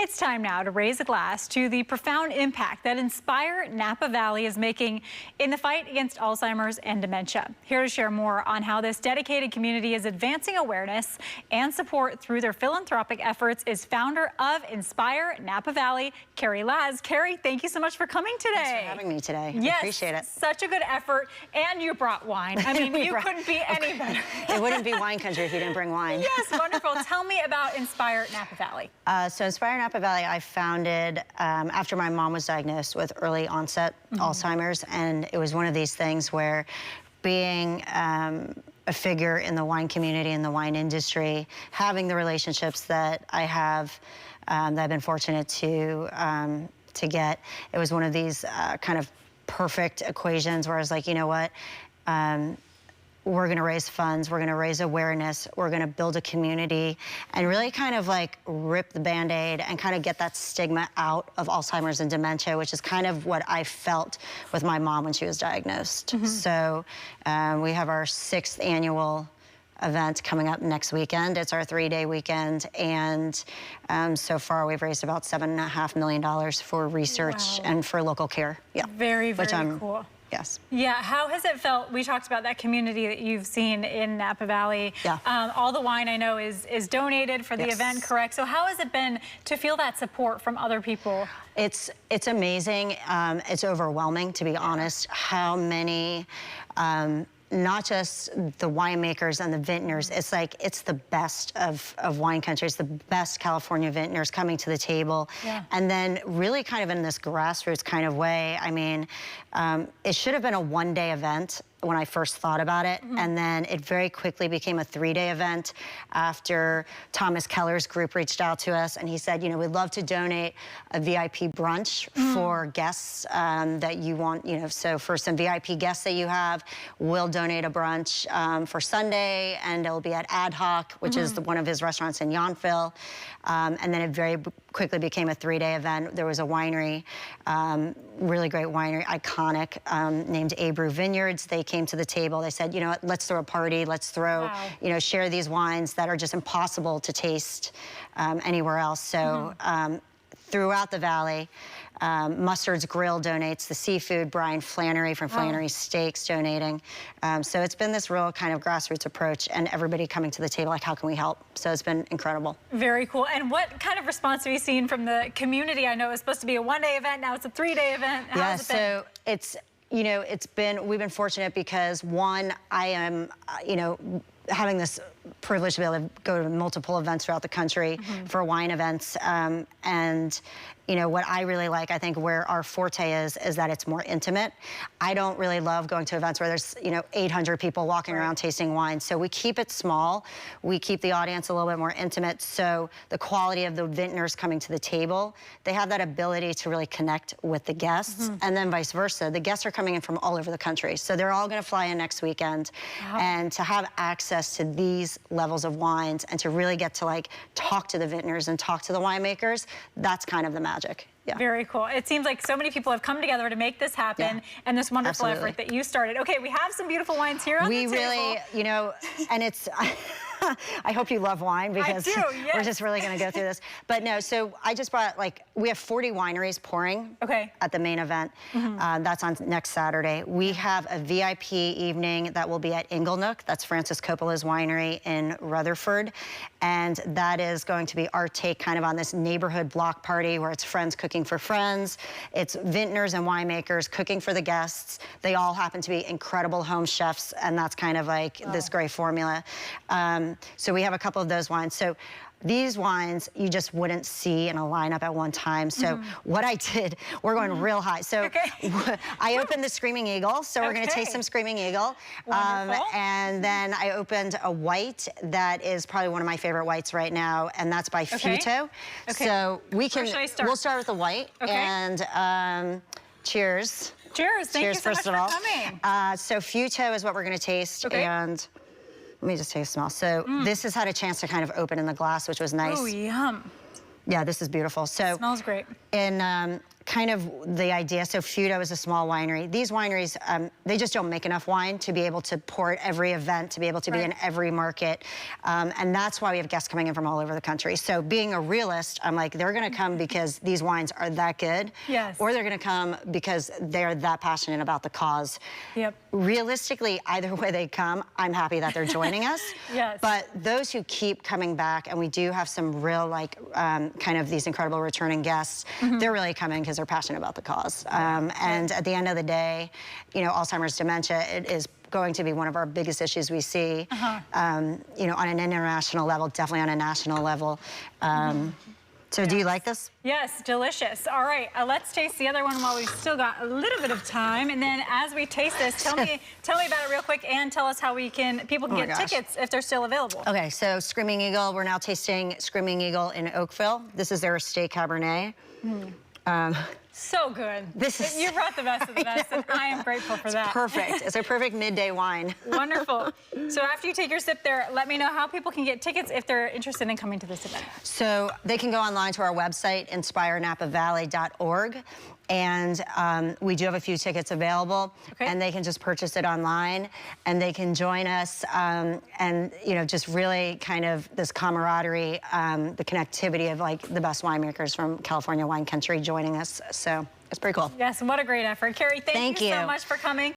It's time now to raise a glass to the profound impact that Inspire Napa Valley is making in the fight against Alzheimer's and dementia. Here to share more on how this dedicated community is advancing awareness and support through their philanthropic efforts is founder of Inspire Napa Valley, Carrie Laz. Carrie, thank you so much for coming today. Thanks for having me today. Yes, I appreciate it. Such a good effort, and you brought wine. I mean, you couldn't be any better. It wouldn't be wine country if you didn't bring wine. Yes, wonderful. Tell me about Inspire Napa Valley. So Inspire Napa Valley I founded after my mom was diagnosed with early onset Alzheimer's, and it was one of these things where being a figure in the wine community, in the wine industry, having the relationships that I have, that I've been fortunate to get, it was one of these kind of perfect equations where I was like, you know what, we're going to raise funds, we're going to raise awareness, we're going to build a community, and really kind of like rip the Band-Aid and kind of get that stigma out of Alzheimer's and dementia, which is kind of what I felt with my mom when she was diagnosed. So we have our 6th annual event coming up next weekend. It's our 3-day weekend, and so far we've raised about $7.5 million for research and for local care. Yeah, very cool. Yes. Yeah, how has it felt? We talked about that community that you've seen in Napa Valley. Yeah. All the wine I know is donated for the event, correct? So how has it been to feel that support from other people? It's amazing. It's overwhelming, to be honest, how many not just the winemakers and the vintners, it's like, it's the best of wine country. It's the best California vintners coming to the table. Yeah. And then really kind of in this grassroots kind of way, I mean, it should have been a 1-day event when I first thought about it, and then it very quickly became a 3-day event after Thomas Keller's group reached out to us, and he said, you know, we'd love to donate a VIP brunch for guests that you want, you know, so for some VIP guests that you have, we'll donate a brunch for Sunday, and it'll be at Ad Hoc, which is one of his restaurants in Yountville. And then it very quickly became a 3-day event. There was a winery, really great winery, iconic, named Abreu Vineyards. They came to the table. They said, you know what, let's throw a party. Let's throw, you know, share these wines that are just impossible to taste anywhere else. So throughout the valley, Mustard's Grill donates the seafood. Brian Flannery from Flannery Steaks donating. So it's been this real kind of grassroots approach, and everybody coming to the table like, how can we help? So it's been incredible. Very cool. And what kind of response have you seen from the community? I know it was supposed to be a 1-day event. Now it's a 3-day event. How has it been? So it's, you know, we've been fortunate because, one, I am, you know, having this privilege to be able to go to multiple events throughout the country for wine events, and you know, what I really like, I think where our forte is that it's more intimate. I don't really love going to events where there's, you know, 800 people walking around tasting wine. So we keep it small. We keep the audience a little bit more intimate. So the quality of the vintners coming to the table, they have that ability to really connect with the guests, and then vice versa. The guests are coming in from all over the country. So they're all gonna fly in next weekend. And to have access to these levels of wines and to really get to like talk to the vintners and talk to the winemakers, that's kind of the magic. Yeah. Very cool. It seems like so many people have come together to make this happen, and this wonderful effort that you started. Okay, we have some beautiful wines here on the table. We really, you know, and it's, I hope you love wine because we're just really going to go through this. But no, so I just brought, like, we have 40 wineries pouring at the main event. That's on next Saturday. We have a VIP evening that will be at Inglenook. That's Francis Coppola's winery in Rutherford. And that is going to be our take kind of on this neighborhood block party where it's friends cooking for friends. It's vintners and winemakers cooking for the guests. They all happen to be incredible home chefs, and that's kind of like this great formula. So we have a couple of those wines. So these wines you just wouldn't see in a lineup at one time. So what I did, we're going real high. So I opened the Screaming Eagle. So we're going to taste some Screaming Eagle. And then I opened a white that is probably one of my favorite whites right now, and that's by Futo. So we can, we'll start with the white. And cheers. Cheers. Thank you so much for coming. So Futo is what we're going to taste. And let me just take a smell. So this has had a chance to kind of open in the glass, which was nice. Oh, yum. Yeah, this is beautiful. So it smells great. In kind of the idea. So Fudo is a small winery. These wineries, they just don't make enough wine to be able to pour at every event, to be able to be in every market. And that's why we have guests coming in from all over the country. So being a realist, I'm like, they're gonna come because these wines are that good. Yes. Or they're gonna come because they're that passionate about the cause. Yep. Realistically, either way they come, I'm happy that they're joining us. Yes. But those who keep coming back, and we do have some real, like, kind of these incredible returning guests, they're really coming because they're passionate about the cause. And at the end of the day, you know, Alzheimer's dementia, it is going to be one of our biggest issues we see, you know, on an international level, definitely on a national level. So do you like this? Yes, delicious. All right, let's taste the other one while we've still got a little bit of time. And then as we taste this, tell me about it real quick, and tell us how people can get tickets if they're still available. Okay, so Screaming Eagle, we're now tasting Screaming Eagle in Oakville. This is their estate Cabernet. So good. You brought the best of the best, and I am grateful for that. Perfect. It's a perfect midday wine. Wonderful. So after you take your sip there, let me know how people can get tickets if they're interested in coming to this event. So they can go online to our website, inspirenapavalley.org. And we do have a few tickets available, and they can just purchase it online, and they can join us, and you know, just really kind of this camaraderie, the connectivity of like the best winemakers from California wine country joining us. So it's pretty cool. Yes, what a great effort. Carrie, thank you so much for coming.